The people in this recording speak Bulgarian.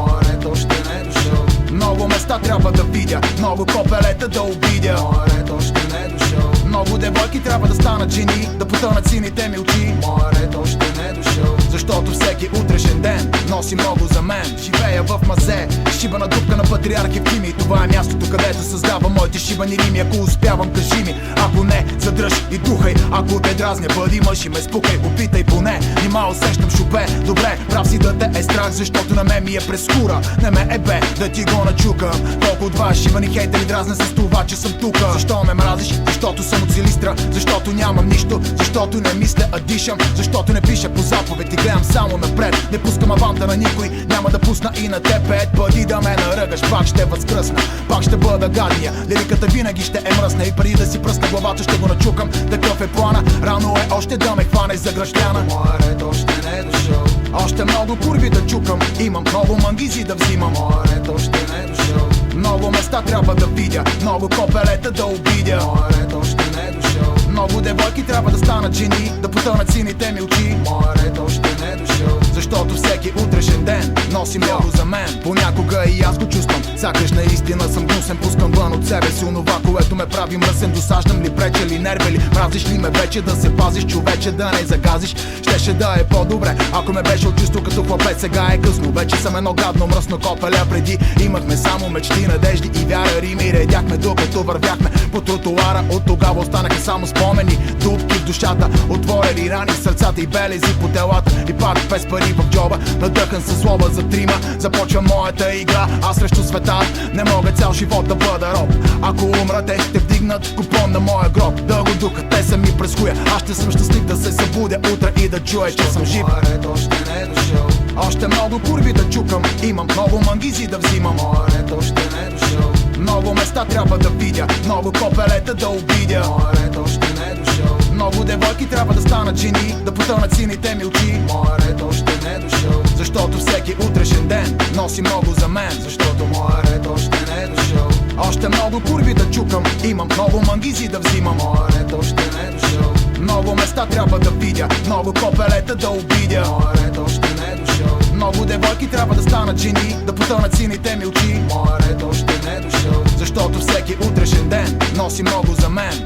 Моят още не е дошъл. Много места трябва да видя, много копелета да обидя. Моят още не е дошъл. Много девойки трябва да станат жени, да потънат сините ми очи. Моят още не е дошъл. Защото всеки утрешен ден носи много за мен. Живея в мазе, шибана дупка на патриарх Евтимий. Това е мястото, където създавам моите шибани рими. Ако успявам, кажи ми, ако не, задръж и духай. Ако те дразня, бъди мъж и ме спукай. Опитай поне, нима усещам шупе. Добре, прав си да те е страх, защото на мен ми е през скура. Не ме е бе да ти го начукам. Колко от вас шибани хейтери дразня с това, че съм тука. Защо ме мразиш? Защото съм от Силистра. Защото нямам нищо, защото не мисля, а дишам. Защото не пиша по заповед и гледам само напред. Не пускам аванта на никой, няма да пусна и на те 5 пъти да ме наръгаш, пак ще възкръсна. Пак ще бъда гадния, лириката винаги ще е мръсна. И преди да си пръсна главата ще го начукам. Такъв е плана, рано е още да ме хванеш за гръщляна. Моят още не е дошъл. Още много курви да чукам, имам много мангизи да взимам. Моят още не е дошъл. Много места трябва да видя, много копелета да обидя. Моят още не е дошъл. Много девойки трябва да станат жени, да потънат сините ми очи. Моят още не е дошъл. Защото всеки утрешен ден носи много за мен. Понякога и аз го чувствам, сякаш наистина съм гнусен. Пускам вън от себе си онова, което ме прави мръсен. Досаждам ли, преча ли, нерве ли, мразиш ли ме вече? Да се пазиш, човече, да не загазиш. Щеше да е по-добре, ако ме беше от чувство като хлапец. Сега е късно, вече съм едно гадно мръсно копеля. Преди имахме само мечти, надежди и вяра. Рими редяхме докато вървяхме по тротуара. От тогава останаха само спомени, дупки в душата, отворени рани в сърцата и белези по телата. И пак без пари в джоба, надъхан със злоба за трима. Започва моята игра, аз срещу света. Не мога цял живот да бъда роб. Ако умра, те ще вдигнат купон на моя гроб. Да го духат, те са ми през хуя. Аз ще съм щастлив да се събудя утре и да чуя, че съм жив. Моят още не е дошъл. Още много курви да чукам, имам много мангизи да взимам. Моят още не е дошъл. Много места трябва да видя, много копелета да обидя. Моят още не е дошъл. Много девойки трябва да станат жени, да потънат сините ми очи. Моят още не е дошъл. Защото всеки утрешен ден носи много за мен. Защото моят още не е дошъл. Още много курви да чукам, имам много мангизи да взимам. Моят още не е дошъл. Много места трябва да видя, много копелета да обидя. Моят още не е дошъл. Много девойки трябва да станат жени, да потънат сините ми очи. Моят още не е дошъл. Защото всеки утрешен ден носи много за мен.